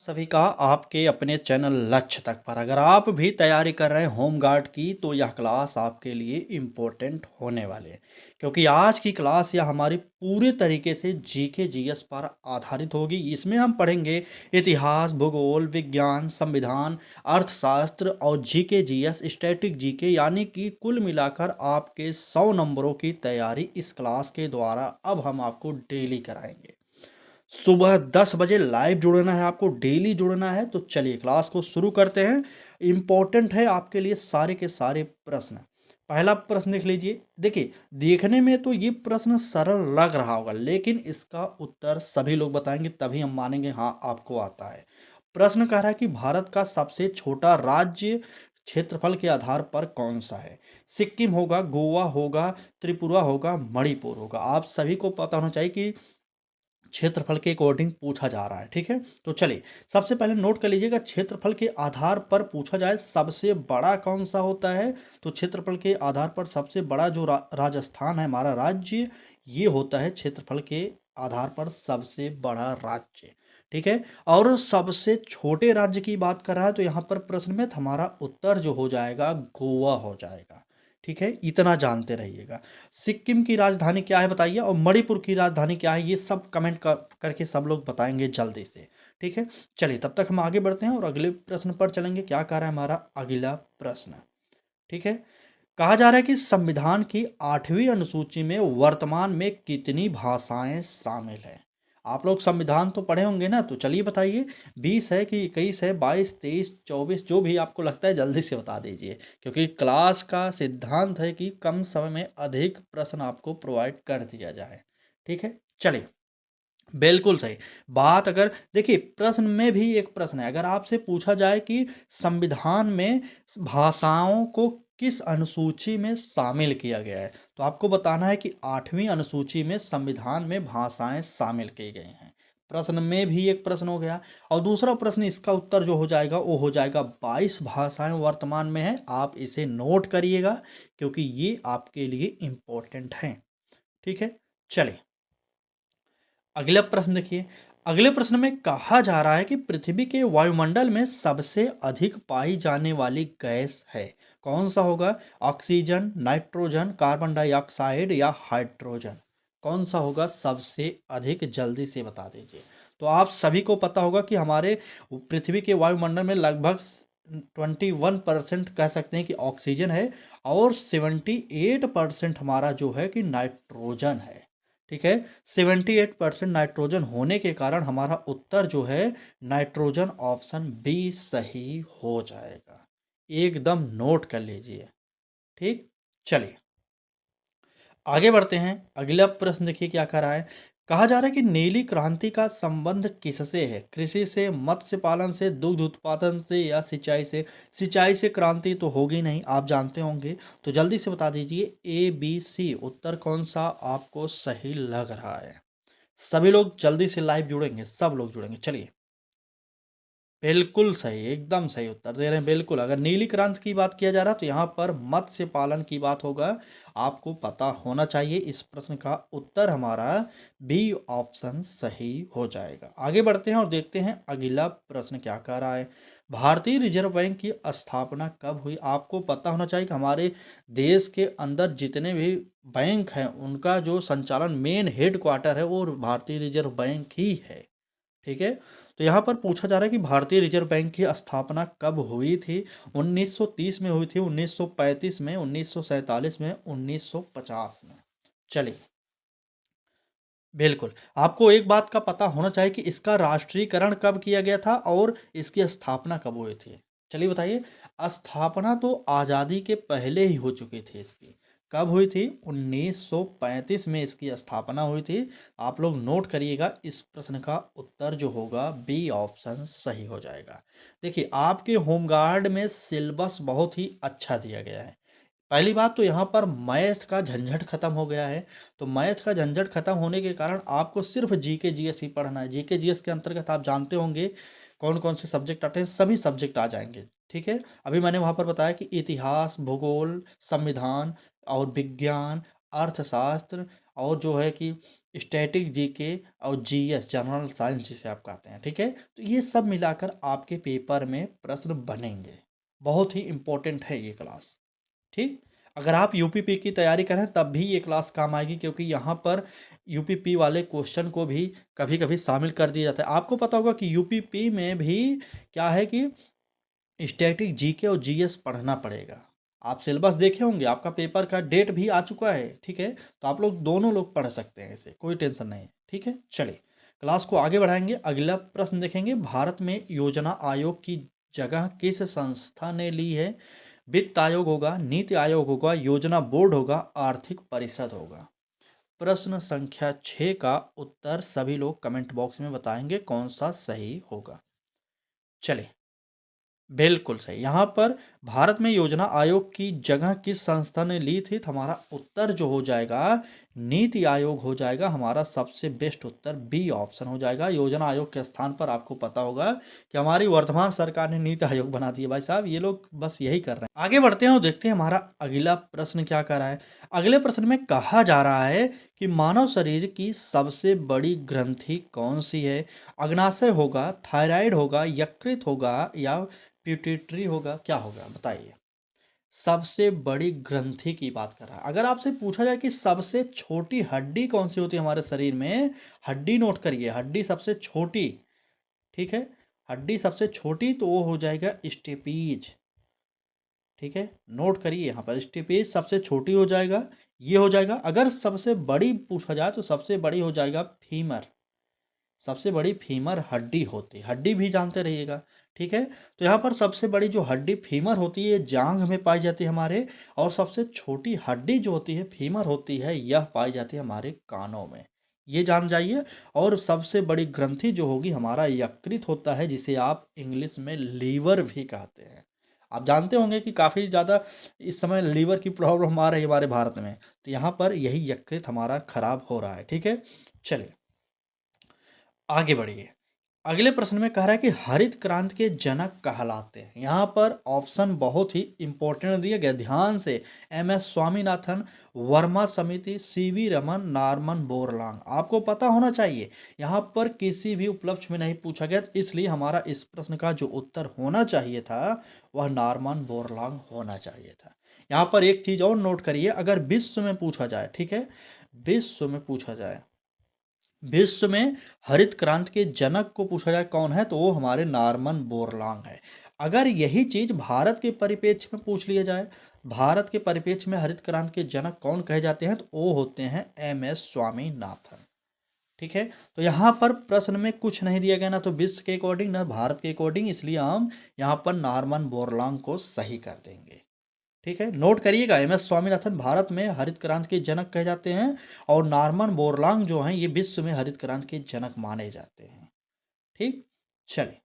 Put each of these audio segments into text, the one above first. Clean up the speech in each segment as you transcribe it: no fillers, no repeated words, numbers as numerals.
सभी का आपके अपने चैनल लक्ष्य तक पर अगर आप भी तैयारी कर रहे हैं होम गार्ड की तो यह क्लास आपके लिए इम्पोर्टेंट होने वाले है क्योंकि आज की क्लास यह हमारी पूरे तरीके से जीके जीएस पर आधारित होगी। इसमें हम पढ़ेंगे इतिहास, भूगोल, विज्ञान, संविधान, अर्थशास्त्र और जीके जीएस स्टैटिक जीके, यानी कि कुल मिलाकर आपके 100 नंबरों की तैयारी इस क्लास के द्वारा अब हम आपको डेली कराएंगे। सुबह 10 बजे लाइव जुड़ना है, आपको डेली जुड़ना है। तो चलिए क्लास को शुरू करते हैं। इम्पोर्टेंट है आपके लिए सारे के सारे प्रश्न। पहला प्रश्न देख लीजिए। देखिए, देखने में तो ये प्रश्न सरल लग रहा होगा, लेकिन इसका उत्तर सभी लोग बताएंगे तभी हम मानेंगे हाँ आपको आता है। प्रश्न कह रहा है कि भारत का सबसे छोटा राज्य क्षेत्रफल के आधार पर कौन सा है। सिक्किम होगा, गोवा होगा, त्रिपुरा होगा, मणिपुर होगा। आप सभी को पता होना चाहिए कि क्षेत्रफल के अकॉर्डिंग पूछा जा रहा है। ठीक है, तो चलिए सबसे पहले नोट कर लीजिएगा, क्षेत्रफल के आधार पर पूछा जाए सबसे बड़ा कौन सा होता है। तो क्षेत्रफल के आधार पर सबसे बड़ा जो राजस्थान है हमारा राज्य, ये होता है क्षेत्रफल के आधार पर सबसे बड़ा राज्य। ठीक है, और सबसे छोटे राज्य की बात कर रहा है तो यहाँ पर प्रश्न में हमारा उत्तर जो हो जाएगा गोवा हो जाएगा। ठीक है, इतना जानते रहिएगा। सिक्किम की राजधानी क्या है बताइए, और मणिपुर की राजधानी क्या है, ये सब कमेंट करके सब लोग बताएंगे जल्दी से। ठीक है, चलिए तब तक हम आगे बढ़ते हैं और अगले प्रश्न पर चलेंगे। क्या कह रहा है हमारा अगला प्रश्न। ठीक है, कहा जा रहा है कि संविधान की 8वीं अनुसूची में वर्तमान में कितनी भाषाएं शामिल हैं। आप लोग संविधान तो पढ़े होंगे ना, तो चलिए बताइए 20 है कि 21 है, 22, 23, 24, जो भी आपको लगता है जल्दी से बता दीजिए, क्योंकि क्लास का सिद्धांत है कि कम समय में अधिक प्रश्न आपको प्रोवाइड कर दिया जाए। ठीक है, चलिए बिल्कुल सही बात। अगर देखिए प्रश्न में भी एक प्रश्न है, अगर आपसे पूछा जाए कि संविधान में भाषाओं को किस अनुसूची में शामिल किया गया है, तो आपको बताना है कि 8वीं अनुसूची में संविधान में भाषाएं शामिल की गई हैं। प्रश्न में भी एक प्रश्न हो गया, और दूसरा प्रश्न इसका उत्तर जो हो जाएगा वो हो जाएगा 22 भाषाएं वर्तमान में है। आप इसे नोट करिएगा क्योंकि ये आपके लिए इंपॉर्टेंट है। ठीक है, चलिए अगला प्रश्न देखिए। अगले प्रश्न में कहा जा रहा है कि पृथ्वी के वायुमंडल में सबसे अधिक पाई जाने वाली गैस है, कौन सा होगा। ऑक्सीजन, नाइट्रोजन, कार्बन डाइऑक्साइड या हाइड्रोजन। कौन सा होगा सबसे अधिक, जल्दी से बता दीजिए। तो आप सभी को पता होगा कि हमारे पृथ्वी के वायुमंडल में लगभग 21% कह सकते हैं कि ऑक्सीजन है, और 78% हमारा जो है कि नाइट्रोजन है। ठीक है, 78% नाइट्रोजन होने के कारण हमारा उत्तर जो है नाइट्रोजन, ऑप्शन बी सही हो जाएगा। एकदम नोट कर लीजिए। ठीक, चलिए आगे बढ़ते हैं। अगला प्रश्न देखिए क्या कह रहा है। कहा जा रहा है कि नीली क्रांति का संबंध किससे है। कृषि से, मत्स्य पालन से, दुग्ध उत्पादन से या सिंचाई से। सिंचाई से क्रांति तो होगी नहीं, आप जानते होंगे, तो जल्दी से बता दीजिए ए बी सी उत्तर कौन सा आपको सही लग रहा है। सभी लोग जल्दी से लाइव जुड़ेंगे, सब लोग जुड़ेंगे। चलिए बिल्कुल सही, एकदम सही उत्तर दे रहे हैं। बिल्कुल, अगर नीली क्रांति की बात किया जा रहा है तो यहाँ पर मत्स्य पालन की बात होगा। आपको पता होना चाहिए। इस प्रश्न का उत्तर हमारा बी ऑप्शन सही हो जाएगा। आगे बढ़ते हैं और देखते हैं अगला प्रश्न क्या कह रहा है। भारतीय रिजर्व बैंक की स्थापना कब हुई। आपको पता होना चाहिए कि हमारे देश के अंदर जितने भी बैंक हैं उनका जो संचालन मेन हेड क्वार्टर है वो भारतीय रिजर्व बैंक ही है। ठीक है, तो यहाँ पर पूछा जा रहा है कि भारतीय रिजर्व बैंक की स्थापना कब हुई थी। 1930 में हुई थी, 1935 में, 1947 में, 1950 में। चलिए बिल्कुल, आपको एक बात का पता होना चाहिए कि इसका राष्ट्रीयकरण कब किया गया था और इसकी स्थापना कब हुई थी। चलिए बताइए। स्थापना तो आज़ादी के पहले ही हो चुकी थी इसकी। कब हुई थी? 1935 में इसकी स्थापना हुई थी। आप लोग नोट करिएगा, इस प्रश्न का उत्तर जो होगा बी ऑप्शन सही हो जाएगा। देखिए आपके होमगार्ड में सिलेबस बहुत ही अच्छा दिया गया है। पहली बात तो यहाँ पर मैथ का झंझट खत्म हो गया है। तो मैथ का झंझट खत्म होने के कारण आपको सिर्फ जीके जीएस ही पढ़ना है। जीके जीएस के अंतर्गत आप जानते होंगे कौन कौन से सब्जेक्ट आते हैं, सभी सब्जेक्ट आ जाएंगे। ठीक है, अभी मैंने वहाँ पर बताया कि इतिहास, भूगोल, संविधान और विज्ञान, अर्थशास्त्र और जो है कि स्टैटिक जीके और जीएस जनरल साइंस जिसे आप कहते हैं, ठीक है। तो ये सब मिलाकर आपके पेपर में प्रश्न बनेंगे। बहुत ही इम्पोर्टेंट है ये क्लास, ठीक। अगर आप यूपीपी की तैयारी करें तब भी ये क्लास काम आएगी, क्योंकि यहाँ पर यूपीपी वाले क्वेश्चन को भी कभी कभी शामिल कर दिया जाता है। आपको पता होगा कि यूपीपी में भी क्या है कि स्टैटिक जीके और जीएस पढ़ना पड़ेगा। आप सिलेबस देखे होंगे, आपका पेपर का डेट भी आ चुका है, ठीक है। तो आप लोग दोनों लोग पढ़ सकते हैं, इसे कोई टेंशन नहीं है, ठीक है। चलिए क्लास को आगे बढ़ाएंगे। अगला प्रश्न देखेंगे, भारत में योजना आयोग की जगह किस संस्था ने ली है? वित्त आयोग होगा, नीति आयोग होगा, योजना बोर्ड होगा, आर्थिक परिषद होगा। प्रश्न संख्या 6 का उत्तर सभी लोग कमेंट बॉक्स में बताएंगे कौन सा सही होगा। चलिए, बिल्कुल सही। यहाँ पर भारत में योजना आयोग की जगह किस संस्था ने ली थी? तो हमारा उत्तर जो हो जाएगा नीति आयोग हो जाएगा। हमारा सबसे बेस्ट उत्तर बी ऑप्शन हो जाएगा। योजना आयोग के स्थान पर आपको पता होगा कि हमारी वर्तमान सरकार ने नीति आयोग बना दिया। भाई साहब, ये लोग बस यही कर रहे हैं। आगे बढ़ते हैं और देखते हैं हमारा अगला प्रश्न क्या कर रहा है। अगले प्रश्न में कहा जा रहा है कि मानव शरीर की सबसे बड़ी ग्रंथि कौन सी है? अग्नाशय होगा, थायराइड होगा, यकृत होगा या पिट्यूटरी होगा? क्या होगा बताइए। सबसे बड़ी ग्रंथि की बात कर रहा है। अगर आपसे पूछा जाए कि सबसे छोटी हड्डी कौन सी होती है हमारे शरीर में, हड्डी नोट करिए, हड्डी सबसे छोटी, ठीक है। हड्डी सबसे छोटी तो वो हो जाएगा स्टेपीज, ठीक है। नोट करिए, यहाँ पर स्टेपीज सबसे छोटी हो जाएगा, ये हो जाएगा। अगर सबसे बड़ी पूछा जाए तो सबसे बड़ी हो जाएगा फीमर। सबसे बड़ी फीमर हड्डी होती है, हड्डी भी जानते रहिएगा, ठीक है। तो यहाँ पर सबसे बड़ी जो हड्डी फीमर होती है जांघ में पाई जाती है हमारे, और सबसे छोटी हड्डी जो होती है फीमर होती है, यह पाई जाती है हमारे कानों में, ये जान जाइए। और सबसे बड़ी ग्रंथि जो होगी हमारा यकृत होता है, जिसे आप इंग्लिश में लीवर भी कहते हैं। आप जानते होंगे कि काफ़ी ज़्यादा इस समय लीवर की प्रॉब्लम आ रही है हमारे भारत में, तो यहाँ पर यही यकृत हमारा खराब हो रहा है, ठीक है। चलिए आगे बढ़िए। अगले प्रश्न में कह रहा है कि हरित क्रांति के जनक कहलाते हैं। यहाँ पर ऑप्शन बहुत ही इंपॉर्टेंट दिए गए, ध्यान से। एम एस स्वामीनाथन, वर्मा समिति, सीवी रमन, नॉर्मन बोरलॉन्ग। आपको पता होना चाहिए, यहाँ पर किसी भी उपलक्ष्य में नहीं पूछा गया, इसलिए हमारा इस प्रश्न का जो उत्तर होना चाहिए था वह नॉर्मन बोरलॉन्ग होना चाहिए था। यहाँ पर एक चीज और नोट करिए, अगर विश्व में पूछा जाए, ठीक है, विश्व में पूछा जाए, विश्व में हरित क्रांति के जनक को पूछा जाए कौन है, तो वो हमारे नॉर्मन बोरलॉन्ग है। अगर यही चीज भारत के परिप्रेक्ष्य में पूछ लिया जाए, भारत के परिप्रेक्ष्य में हरित क्रांति के जनक कौन कहे जाते हैं, तो वो होते हैं एम एस स्वामीनाथन, ठीक है। तो यहाँ पर प्रश्न में कुछ नहीं दिया गया, ना तो विश्व के अकॉर्डिंग ना भारत के अकॉर्डिंग, इसलिए हम यहाँ पर नॉर्मन बोरलॉन्ग को सही कर देंगे, ठीक है। नोट करिएगा, एम एस स्वामीनाथन भारत में हरित क्रांति के जनक कहे जाते हैं, और नॉर्मन बोरलॉन्ग जो हैं ये विश्व में हरित क्रांति के जनक माने जाते हैं, ठीक। चलिए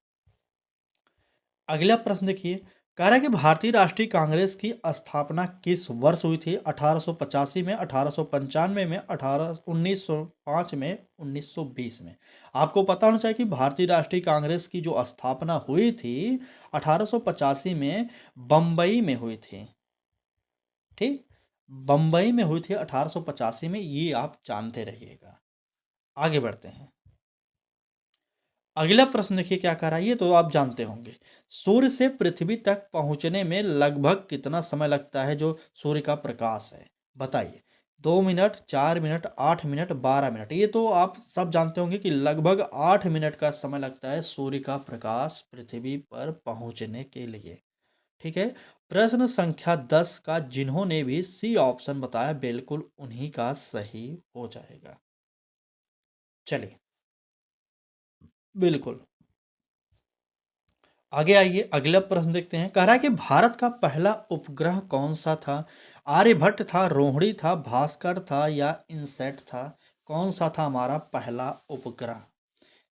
अगला प्रश्न देखिए, कह रहा है कि भारतीय राष्ट्रीय कांग्रेस की स्थापना किस वर्ष हुई थी? 1885 में, 1895 में, 1905 में, 1920 में। आपको पता होना चाहिए कि भारतीय राष्ट्रीय कांग्रेस की जो स्थापना हुई थी 1885 में बम्बई में हुई थी, ठीक। बम्बई में हुई थी 1885 में, ये आप जानते रहिएगा। आगे बढ़ते हैं। अगला प्रश्न देखिए क्या कह रहा है, ये तो आप जानते होंगे। सूर्य से पृथ्वी तक पहुंचने में लगभग कितना समय लगता है जो सूर्य का प्रकाश है? बताइए। 2 मिनट, 4 मिनट, 8 मिनट, 12 मिनट। ये तो आप सब जानते होंगे कि लगभग 8 मिनट का समय लगता है सूर्य का प्रकाश पृथ्वी पर पहुंचने के लिए, ठीक है। प्रश्न संख्या 10 का जिन्होंने भी सी ऑप्शन बताया बिल्कुल उन्हीं का सही हो जाएगा। चलिए बिल्कुल आगे आइए, अगला प्रश्न देखते हैं। कह रहा है कि भारत का पहला उपग्रह कौन सा था? आर्यभट्ट था, रोहिणी था, भास्कर था या इनसेट था? कौन सा था हमारा पहला उपग्रह?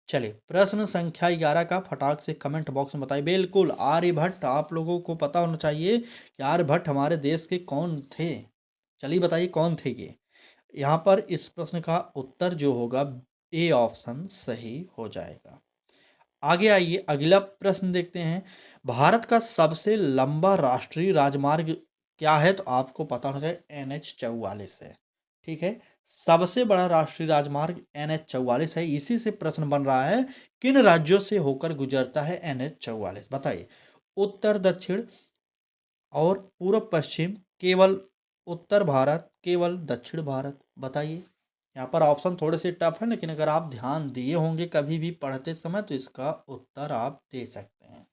चलिए प्रश्न संख्या 11 का फटाक से कमेंट बॉक्स में बताइए। बिल्कुल आर्यभट्ट, आप लोगों को पता होना चाहिए कि आर्यभट्ट हमारे देश के कौन थे। चलिए बताइए कौन थे ये। यहाँ पर इस प्रश्न का उत्तर जो होगा ए ऑप्शन सही हो जाएगा। आगे आइए, अगला प्रश्न देखते हैं। भारत का सबसे लंबा राष्ट्रीय राजमार्ग क्या है? तो आपको पता होना चाहिए NH 44 है, ठीक है। सबसे बड़ा राष्ट्रीय राजमार्ग NH 44 है। इसी से प्रश्न बन रहा है, किन राज्यों से होकर गुजरता है NH 44? बताइए। उत्तर दक्षिण और पूर्व पश्चिम, केवल उत्तर भारत, केवल दक्षिण भारत? बताइए। यहाँ पर ऑप्शन थोड़े से टफ है, लेकिन अगर आप ध्यान दिए होंगे कभी भी पढ़ते समय तो इसका उत्तर आप दे सकते हैं।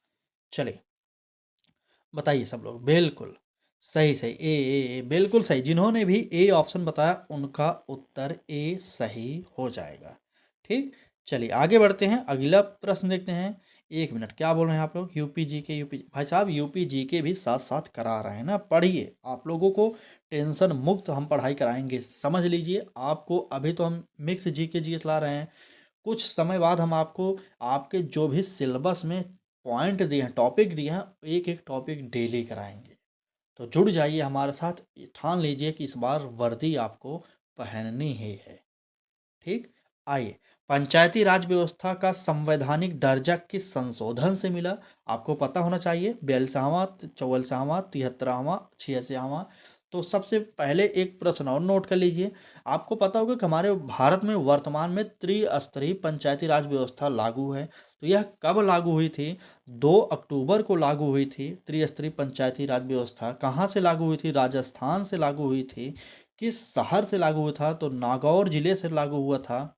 चलिए बताइए सब लोग। बिल्कुल सही सही, ए बिल्कुल सही। जिन्होंने भी ए ऑप्शन बताया उनका उत्तर ए सही हो जाएगा। ठीक। चलिए आगे बढ़ते हैं, अगला प्रश्न देखते हैं। एक मिनट, क्या बोल रहे हैं आप लोग? यूपी जीके, यूपी भाई साहब यूपी जीके भी साथ साथ करा रहे हैं ना, पढ़िए। आप लोगों को टेंशन मुक्त हम पढ़ाई कराएंगे, समझ लीजिए। आपको अभी तो हम मिक्स जीके जी चला रहे हैं, कुछ समय बाद हम आपको आपके जो भी सिलेबस में पॉइंट दिए हैं, टॉपिक दिए हैं, एक एक टॉपिक डेली कराएंगे। तो जुड़ जाइए हमारे साथ, ठान लीजिए कि इस बार वर्दी आपको पहननी ही है। ठीक। आइए, पंचायती राज व्यवस्था का संवैधानिक दर्जा किस संशोधन से मिला? आपको पता होना चाहिए। 42वां, 44वां, 73वां, 86वां। तो सबसे पहले एक प्रश्न और नोट कर लीजिए। आपको पता होगा कि हमारे भारत में वर्तमान में त्रिस्तरीय पंचायती राज व्यवस्था लागू है। तो यह कब लागू हुई थी? 2 अक्टूबर को लागू हुई थी त्रिस्तरीय पंचायती राज व्यवस्था। कहाँ से लागू हुई थी? राजस्थान से लागू हुई थी। किस शहर से लागू हुआ था? तो नागौर जिले से लागू हुआ था।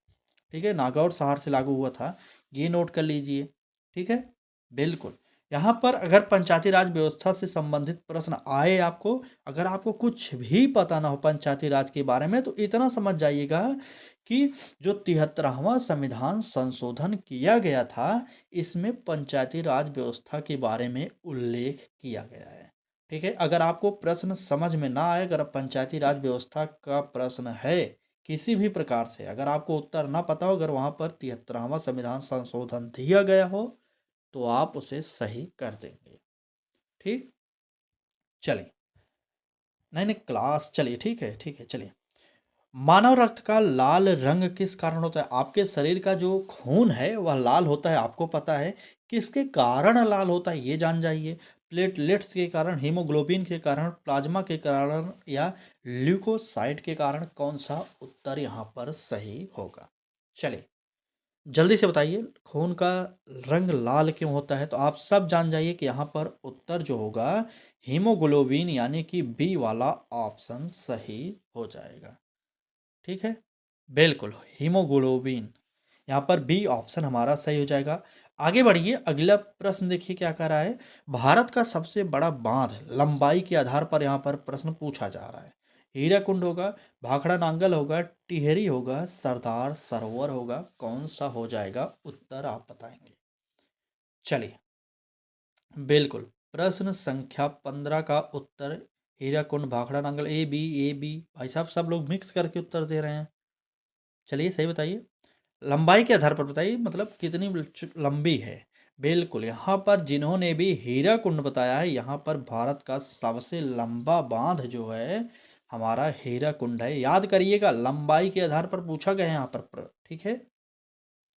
ठीक है, नागौर शहर से लागू हुआ था। ये नोट कर लीजिए। ठीक है, बिल्कुल। यहाँ पर अगर पंचायती राज व्यवस्था से संबंधित प्रश्न आए आपको, अगर आपको कुछ भी पता ना हो पंचायती राज के बारे में, तो इतना समझ जाइएगा कि जो 73वां संविधान संशोधन किया गया था, इसमें पंचायती राज व्यवस्था के बारे में उल्लेख किया गया है। ठीक है, अगर आपको प्रश्न समझ में ना आए, अगर पंचायती राज व्यवस्था का प्रश्न है किसी भी प्रकार से, अगर आपको उत्तर ना पता हो, अगर वहाँ पर 73वां संविधान संशोधन दिया गया हो, तो आप उसे सही कर देंगे। ठीक। चलिए, नहीं नहीं क्लास, चलिए ठीक है, ठीक है। चलिए, मानव रक्त का लाल रंग किस कारण होता है? आपके शरीर का जो खून है वह लाल होता है, आपको पता है। किसके कारण लाल होता है ये जान जाइए। प्लेटलेट्स के कारण, हीमोग्लोबिन के कारण, प्लाज्मा के कारण, या ल्यूकोसाइट के कारण? कौन सा उत्तर यहाँ पर सही होगा? चलिए जल्दी से बताइए, खून का रंग लाल क्यों होता है? तो आप सब जान जाइए कि यहाँ पर उत्तर जो होगा हीमोग्लोबिन, यानी कि बी वाला ऑप्शन सही हो जाएगा। ठीक है, बिल्कुल हीमोग्लोबिन, यहाँ पर बी ऑप्शन हमारा सही हो जाएगा। आगे बढ़िए, अगला प्रश्न देखिए क्या कह रहा है। भारत का सबसे बड़ा बांध लंबाई के आधार पर यहाँ पर प्रश्न पूछा जा रहा है। हीराकुंड होगा, भाखड़ा नांगल होगा, टिहरी होगा, सरदार सरोवर होगा? कौन सा हो जाएगा उत्तर, आप बताएंगे। चलिए, बिल्कुल, प्रश्न संख्या 15 का उत्तर हीराकुंड, भाखड़ा नांगल, ए बी। भाई साहब सब लोग मिक्स करके उत्तर दे रहे हैं। चलिए सही बताइए, लंबाई के आधार पर बताइए, मतलब कितनी लंबी है। बिल्कुल, यहाँ पर जिन्होंने भी हीराकुंड बताया है, यहाँ पर भारत का सबसे लंबा बांध जो है हमारा हीराकुंड है। याद करिएगा, लंबाई के आधार पर पूछा गया है यहाँ पर। ठीक है,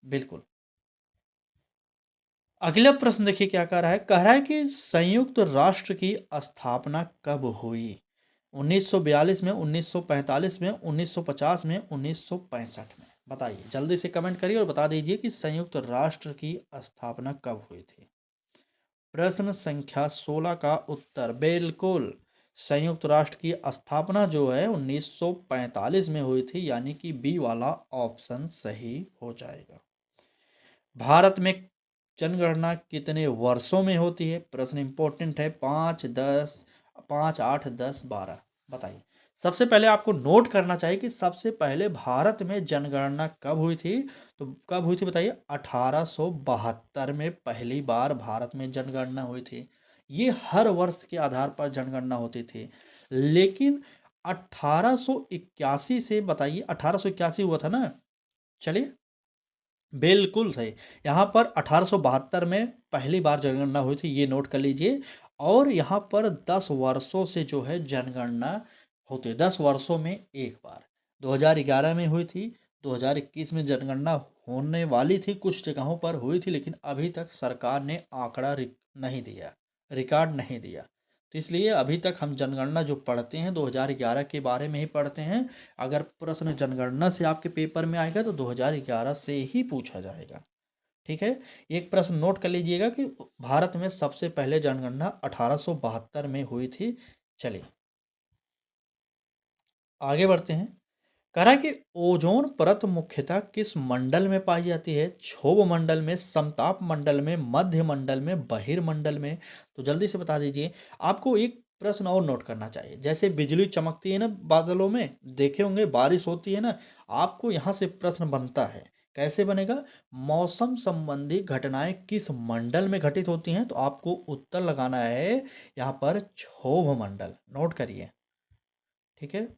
बिल्कुल। अगला प्रश्न देखिए क्या कह रहा है कि संयुक्त राष्ट्र की स्थापना कब हुई? 1942 में, 1945 में, 1950 में, 1965 में? बताइए, जल्दी से कमेंट करिए और बता दीजिए कि संयुक्त राष्ट्र की स्थापना कब हुई थी। प्रश्न संख्या 16 का उत्तर बिल्कुल, संयुक्त राष्ट्र की स्थापना जो है 1945 में हुई थी, यानी कि बी वाला ऑप्शन सही हो जाएगा। भारत में जनगणना कितने वर्षों में होती है? प्रश्न इंपॉर्टेंट है। 5, 10, 5, 8, 10, 12? बताइए। सबसे पहले आपको नोट करना चाहिए कि सबसे पहले भारत में जनगणना कब हुई थी। तो कब हुई थी बताइए? 1872 में पहली बार भारत में जनगणना हुई थी। ये हर वर्ष के आधार पर जनगणना होती थी, लेकिन 1881 से, बताइए 1881 हुआ था ना? चलिए, बिल्कुल सही। यहाँ पर 1872 में पहली बार जनगणना हुई थी, ये नोट कर लीजिए। और यहाँ पर 10 वर्षों से जो है जनगणना होती है, 10 वर्षों में एक बार। 2011 में हुई थी, 2021 में जनगणना होने वाली थी, कुछ जगहों पर हुई थी, लेकिन अभी तक सरकार ने आंकड़ा नहीं दिया, रिकॉर्ड नहीं दिया। तो इसलिए अभी तक हम जनगणना जो पढ़ते हैं 2011 के बारे में ही पढ़ते हैं। अगर प्रश्न जनगणना से आपके पेपर में आएगा तो 2011 से ही पूछा जाएगा। ठीक है। एक प्रश्न नोट कर लीजिएगा कि भारत में सबसे पहले जनगणना 1872 में हुई थी। चलिए आगे बढ़ते हैं। कह रहा है कि ओजोन परत मुख्यतः किस मंडल में पाई जाती है? क्षोभ मंडल में, समताप मंडल में, मध्य मंडल में, बहिर्मंडल में? तो जल्दी से बता दीजिए। आपको एक प्रश्न और नोट करना चाहिए। जैसे बिजली चमकती है ना बादलों में, देखे होंगे बारिश होती है ना, आपको यहाँ से प्रश्न बनता है। कैसे बनेगा? मौसम संबंधी घटनाएं किस मंडल में घटित होती हैं? तो आपको उत्तर लगाना है यहाँ पर क्षोभ मंडल। नोट करिए। ठीक है।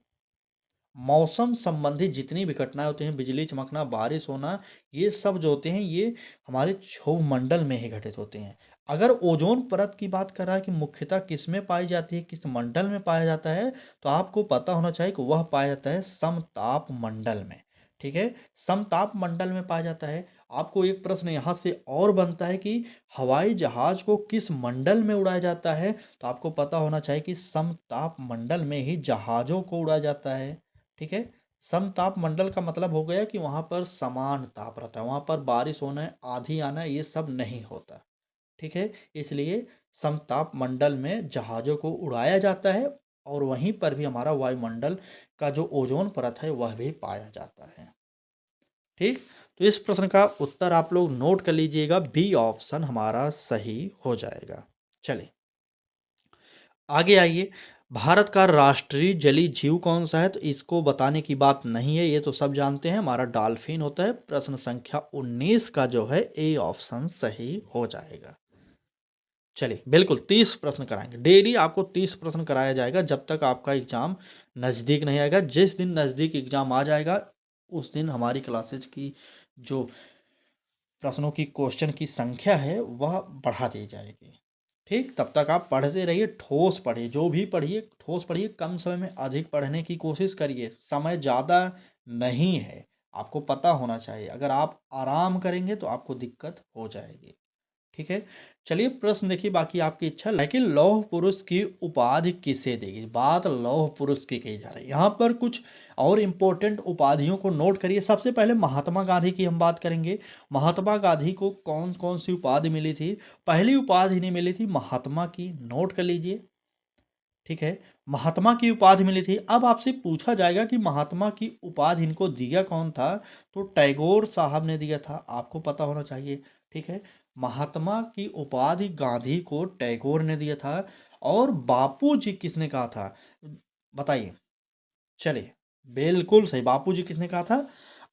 मौसम संबंधी जितनी भी घटनाएं होती हैं, बिजली चमकना, बारिश होना, ये सब जो होते हैं ये हमारे क्षोभ मंडल में ही घटित होते हैं। अगर ओजोन परत की बात कर रहा है कि मुख्यतः किस में पाई जाती है, किस मंडल में पाया जाता है, तो आपको पता होना चाहिए कि वह पाया जाता है समताप मंडल में। ठीक है। समताप मंडल में पाया जाता है। आपको एक प्रश्न यहाँ से और बनता है कि हवाई जहाज को किस मंडल में उड़ाया जाता है? तो आपको पता होना चाहिए कि समताप मंडल में ही जहाजों को उड़ाया जाता है। ठीक है। समताप मंडल का मतलब हो गया कि वहां पर समान ताप रहता है, वहां पर बारिश होना, आंधी आना, ये सब नहीं होता। ठीक है। इसलिए समताप मंडल में जहाजों को उड़ाया जाता है और वहीं पर भी हमारा वायुमंडल का जो ओजोन परत है वह भी पाया जाता है। ठीक। तो इस प्रश्न का उत्तर आप लोग नोट कर लीजिएगा, बी ऑप्शन हमारा सही हो जाएगा। चलिए आगे आइए। भारत का राष्ट्रीय जलीय जीव कौन सा है? तो इसको बताने की बात नहीं है, ये तो सब जानते हैं, हमारा डॉल्फिन होता है। प्रश्न संख्या 19 का जो है ए ऑप्शन सही हो जाएगा। चलिए बिल्कुल 30 प्रश्न कराएंगे, डेली आपको 30 प्रश्न कराया जाएगा जब तक आपका एग्जाम नज़दीक नहीं आएगा। जिस दिन नज़दीक एग्जाम आ जाएगा उस दिन हमारी क्लासेज की जो प्रश्नों की क्वेश्चन की संख्या है वह बढ़ा दी जाएगी। ठीक। तब तक आप पढ़ते रहिए, ठोस पढ़िए, जो भी पढ़िए ठोस पढ़िए, कम समय में अधिक पढ़ने की कोशिश करिए। समय ज़्यादा नहीं है, आपको पता होना चाहिए। अगर आप आराम करेंगे तो आपको दिक्कत हो जाएगी। ठीक है। चलिए प्रश्न देखिए, बाकी आपकी इच्छा। लेकिन लौह पुरुष की उपाधि किसे देगी? बात लौह पुरुष की कही जा रही है। यहाँ पर कुछ और इम्पोर्टेंट उपाधियों को नोट करिए। सबसे पहले महात्मा गांधी की हम बात करेंगे। महात्मा गांधी को कौन कौन सी उपाधि मिली थी? पहली उपाधि इन्हें मिली थी महात्मा की, नोट कर लीजिए। ठीक है। महात्मा की उपाधि मिली थी। अब आपसे पूछा जाएगा कि महात्मा की उपाधि इनको दिया कौन था? तो टैगोर साहब ने दिया था, आपको पता होना चाहिए। ठीक है। महात्मा की उपाधि गांधी को टैगोर ने दिया था। और बापू जी किसने कहा था? बताइए। चलिए बिल्कुल सही, बापू जी किसने कहा था?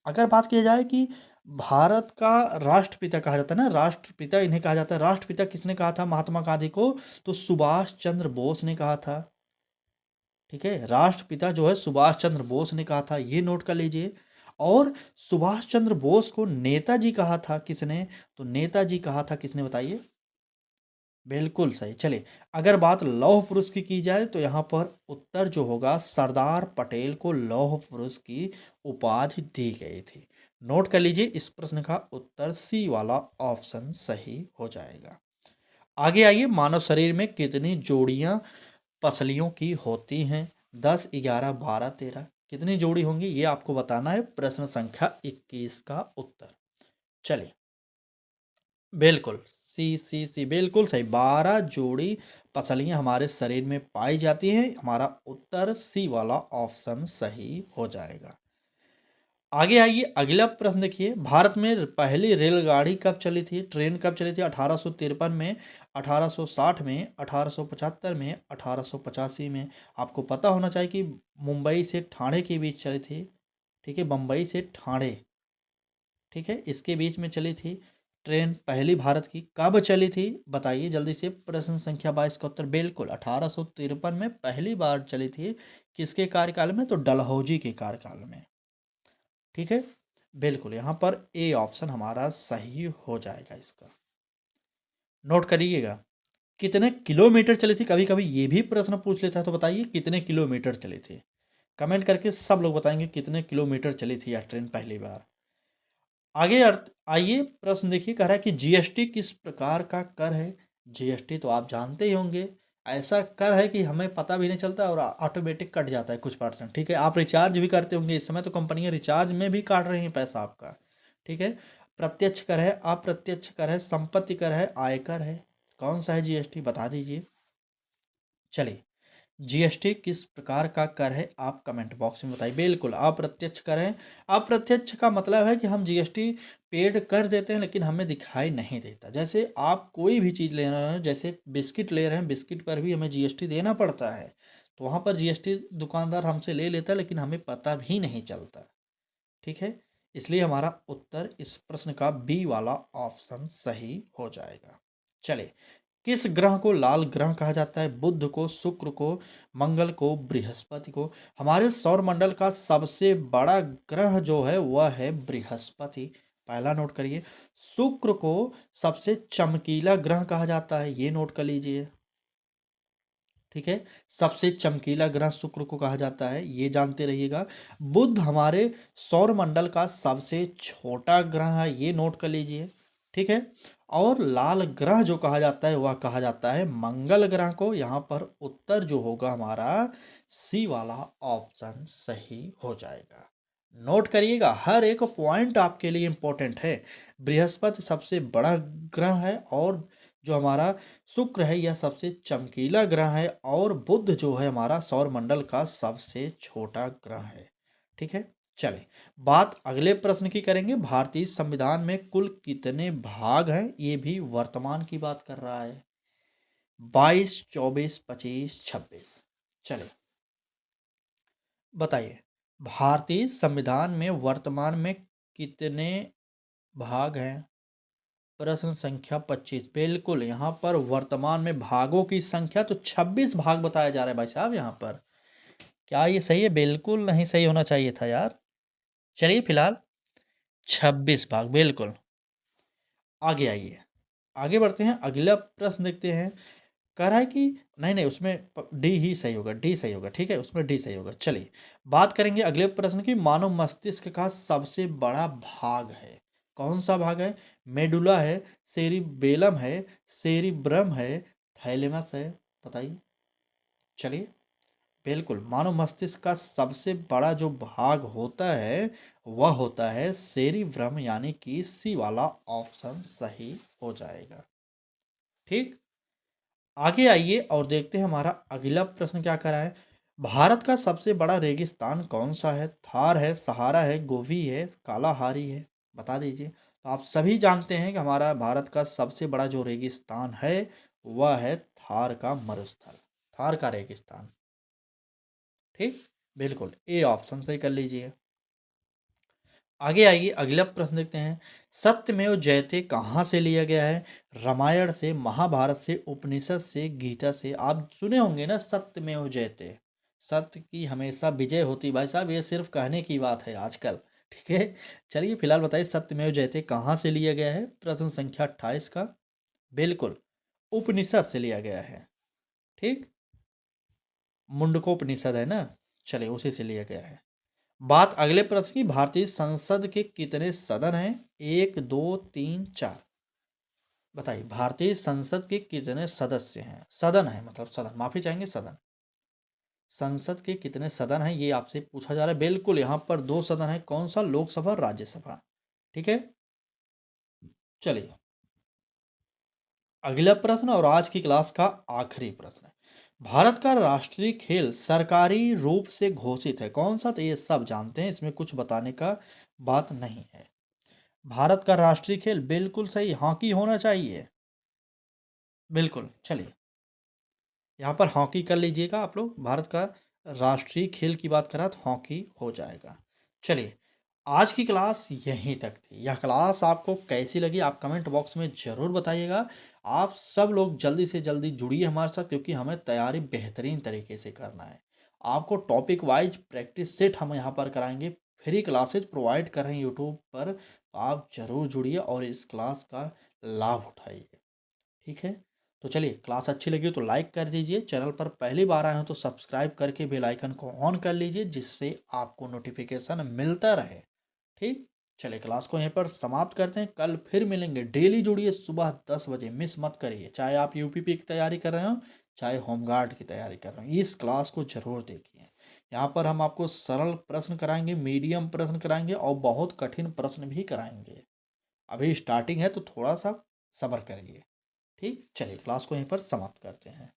अगर बात की जाए कि भारत का राष्ट्रपिता कहा जाता है ना, राष्ट्रपिता इन्हें कहा जाता है, राष्ट्रपिता किसने कहा था महात्मा गांधी को? तो सुभाष चंद्र बोस ने कहा था। ठीक है। राष्ट्रपिता जो है सुभाष चंद्र बोस ने कहा था, ये नोट कर लीजिए। और सुभाष चंद्र बोस को नेताजी कहा था किसने? तो नेताजी कहा था किसने, बताइए। बिल्कुल सही। चलिए अगर बात लौह पुरुष की जाए तो यहाँ पर उत्तर जो होगा, सरदार पटेल को लौह पुरुष की उपाधि दी गई थी। नोट कर लीजिए, इस प्रश्न का उत्तर सी वाला ऑप्शन सही हो जाएगा। आगे आइए। मानव शरीर में कितनी जोड़ियां पसलियों की होती हैं? 10, 11, 12, 13? कितनी जोड़ी होंगी ये आपको बताना है। प्रश्न संख्या 21 का उत्तर। चलिए बिल्कुल सी बिल्कुल सही। 12 जोड़ी पसलियां हमारे शरीर में पाई जाती हैं। हमारा उत्तर सी वाला ऑप्शन सही हो जाएगा। आगे आइए, अगला प्रश्न देखिए। भारत में पहली रेलगाड़ी कब चली थी? ट्रेन कब चली थी? 1853 में, 1860 में, 1875 में, 1885 में? आपको पता होना चाहिए कि मुंबई से ठाणे के बीच चली थी। ठीक है। बम्बई से ठाणे, ठीक है, इसके बीच में चली थी ट्रेन पहली भारत की। कब चली थी बताइए जल्दी से। प्रश्न संख्या 22 का उत्तर बिल्कुल 1853 में पहली बार चली थी। किसके कार्यकाल में? तो डलहौजी के कार्यकाल में। ठीक है। बिल्कुल यहाँ पर ए ऑप्शन हमारा सही हो जाएगा इसका। नोट करिएगा। कितने किलोमीटर चली थी? कभी कभी ये भी प्रश्न पूछ लेता है, तो बताइए कितने किलोमीटर चली थी? कमेंट करके सब लोग बताएंगे कितने किलोमीटर चली थी यह ट्रेन पहली बार। आगे आइए प्रश्न देखिए। कह रहा है कि जीएसटी किस प्रकार का कर है? जीएसटी तो आप जानते ही होंगे। ऐसा कर है कि हमें पता भी नहीं चलता और ऑटोमेटिक कट जाता है कुछ परसेंट। ठीक है, आप रिचार्ज भी करते होंगे इस समय, तो कंपनियां रिचार्ज में भी काट रही हैं पैसा आपका। ठीक है, प्रत्यक्ष कर है, अप्रत्यक्ष कर है, संपत्ति कर है, आयकर है, कौन सा है जीएसटी बता दीजिए। चलिए, जीएसटी किस प्रकार का कर है आप कमेंट बॉक्स में बताइए। बिल्कुल अप्रत्यक्ष कर है। अप्रत्यक्ष का मतलब है कि हम जीएसटी पेड कर देते हैं लेकिन हमें दिखाई नहीं देता। जैसे आप कोई भी चीज़ ले रहे हैं, जैसे बिस्किट ले रहे हैं, बिस्किट पर भी हमें जीएसटी देना पड़ता है, तो वहाँ पर जीएसटी दुकानदार हमसे ले लेता है लेकिन हमें पता भी नहीं चलता। ठीक है, इसलिए हमारा उत्तर इस प्रश्न का बी वाला ऑप्शन सही हो जाएगा। चलिए, किस ग्रह को लाल ग्रह कहा जाता है? बुध को, शुक्र को, मंगल को, बृहस्पति को? हमारे सौर मंडल का सबसे बड़ा ग्रह जो है वह है बृहस्पति। पहला नोट करिए। शुक्र को सबसे चमकीला ग्रह कहा जाता है, ये नोट कर लीजिए। ठीक है, सबसे चमकीला ग्रह शुक्र को कहा जाता है, ये जानते रहिएगा। बुध हमारे सौर मंडल का सबसे छोटा ग्रह है, ये नोट कर लीजिए। ठीक है, और लाल ग्रह जो कहा जाता है वह कहा जाता है मंगल ग्रह को। यहाँ पर उत्तर जो होगा हमारा सी वाला ऑप्शन सही हो जाएगा। नोट करिएगा, हर एक पॉइंट आपके लिए इंपॉर्टेंट है। बृहस्पति सबसे बड़ा ग्रह है और जो हमारा शुक्र है यह सबसे चमकीला ग्रह है और बुध जो है हमारा सौर मंडल का सबसे छोटा ग्रह है। ठीक है, चले बात अगले प्रश्न की करेंगे। भारतीय संविधान में कुल कितने भाग हैं? ये भी वर्तमान की बात कर रहा है। 22, 24, 25, 26। चले बताइए, भारतीय संविधान में वर्तमान में कितने भाग हैं? प्रश्न संख्या 25। बिल्कुल, यहाँ पर वर्तमान में भागों की संख्या तो 26 भाग बताया जा रहा है भाई साहब यहाँ पर। क्या ये सही है? बिल्कुल नहीं सही होना चाहिए था यार। चलिए फिलहाल 26 भाग, बिल्कुल। आगे आइए, आगे बढ़ते हैं, अगला प्रश्न देखते हैं। कह रहा है कि नहीं नहीं उसमें डी ही सही होगा, डी सही होगा। ठीक है, उसमें डी सही होगा। चलिए बात करेंगे अगले प्रश्न की। मानव मस्तिष्क का सबसे बड़ा भाग है, कौन सा भाग है? मेडुला है, सेरिबेलम है, सेरिब्रम है, थैलेमस है? बताइए। चलिए, बिल्कुल मानव मस्तिष्क का सबसे बड़ा जो भाग होता है वह होता है सेरिब्रम, यानी कि सी वाला ऑप्शन सही हो जाएगा। ठीक, आगे आइए और देखते हैं हमारा अगला प्रश्न क्या करा है। भारत का सबसे बड़ा रेगिस्तान कौन सा है? थार है, सहारा है, गोबी है, कालाहारी है? बता दीजिए। तो आप सभी जानते हैं कि हमारा भारत का सबसे बड़ा जो रेगिस्तान है वह है थार का मरुस्थल, थार का रेगिस्तान। ठीक, बिल्कुल ए ऑप्शन सही कर लीजिए। आगे आइए अगला प्रश्न देखते हैं। सत्यमेव जयते कहाँ से लिया गया है? रामायण से, महाभारत से, उपनिषद से, गीता से? आप सुने होंगे ना सत्यमेव जयते, सत्य की हमेशा विजय होती। भाई साहब ये सिर्फ कहने की बात है आजकल। ठीक है, चलिए फिलहाल बताइए सत्यमेव जयते कहाँ से लिया गया है? प्रश्न संख्या 28 का। बिल्कुल उपनिषद से लिया गया है। ठीक, मुंडकोपनिषद है ना, चलिए उसी से लिया गया है। बात अगले प्रश्न की। भारतीय संसद के कितने सदन हैं? 1, 2, 3, 4? बताइए, भारतीय संसद के कितने सदस्य हैं? सदन है मतलब सदन, माफी चाहेंगे, सदन। संसद के कितने सदन हैं ये आपसे पूछा जा रहा है। बिल्कुल, यहाँ पर 2 सदन है, कौन सा? लोकसभा, राज्यसभा। ठीक है, चलिए अगला प्रश्न और आज की क्लास का आखिरी प्रश्न है। भारत का राष्ट्रीय खेल सरकारी रूप से घोषित है, कौन सा? तो ये सब जानते हैं, इसमें कुछ बताने का बात नहीं है। भारत का राष्ट्रीय खेल बिल्कुल सही, हॉकी होना चाहिए। बिल्कुल, चलिए यहाँ पर हॉकी कर लीजिएगा आप लोग। भारत का राष्ट्रीय खेल की बात करा तो हॉकी हो जाएगा। चलिए, आज की क्लास यहीं तक थी। यह क्लास आपको कैसी लगी आप कमेंट बॉक्स में ज़रूर बताइएगा। आप सब लोग जल्दी से जल्दी जुड़िए हमारे साथ, क्योंकि हमें तैयारी बेहतरीन तरीके से करना है। आपको टॉपिक वाइज प्रैक्टिस सेट हम यहाँ पर कराएंगे, फ्री क्लासेज प्रोवाइड कर रहे हैं यूट्यूब पर, तो आप ज़रूर जुड़िए और इस क्लास का लाभ उठाइए। ठीक है, तो चलिए क्लास अच्छी लगी तो लाइक कर दीजिए, चैनल पर पहली बार आए हो तो सब्सक्राइब करके बेल आइकन को ऑन कर लीजिए, जिससे आपको नोटिफिकेशन मिलता रहे। ठीक, चलिए क्लास को यहीं पर समाप्त करते हैं, कल फिर मिलेंगे। डेली जुड़िए सुबह 10 बजे, मिस मत करिए, चाहे आप यूपीपी की तैयारी कर रहे हो चाहे होमगार्ड की तैयारी कर रहे हो, इस क्लास को ज़रूर देखिए। यहाँ पर हम आपको सरल प्रश्न कराएँगे, मीडियम प्रश्न कराएँगे और बहुत कठिन प्रश्न भी कराएँगे। अभी स्टार्टिंग है तो थोड़ा-सा सब्र करिए। ठीक? चलिए क्लास को यहीं पर समाप्त करते हैं।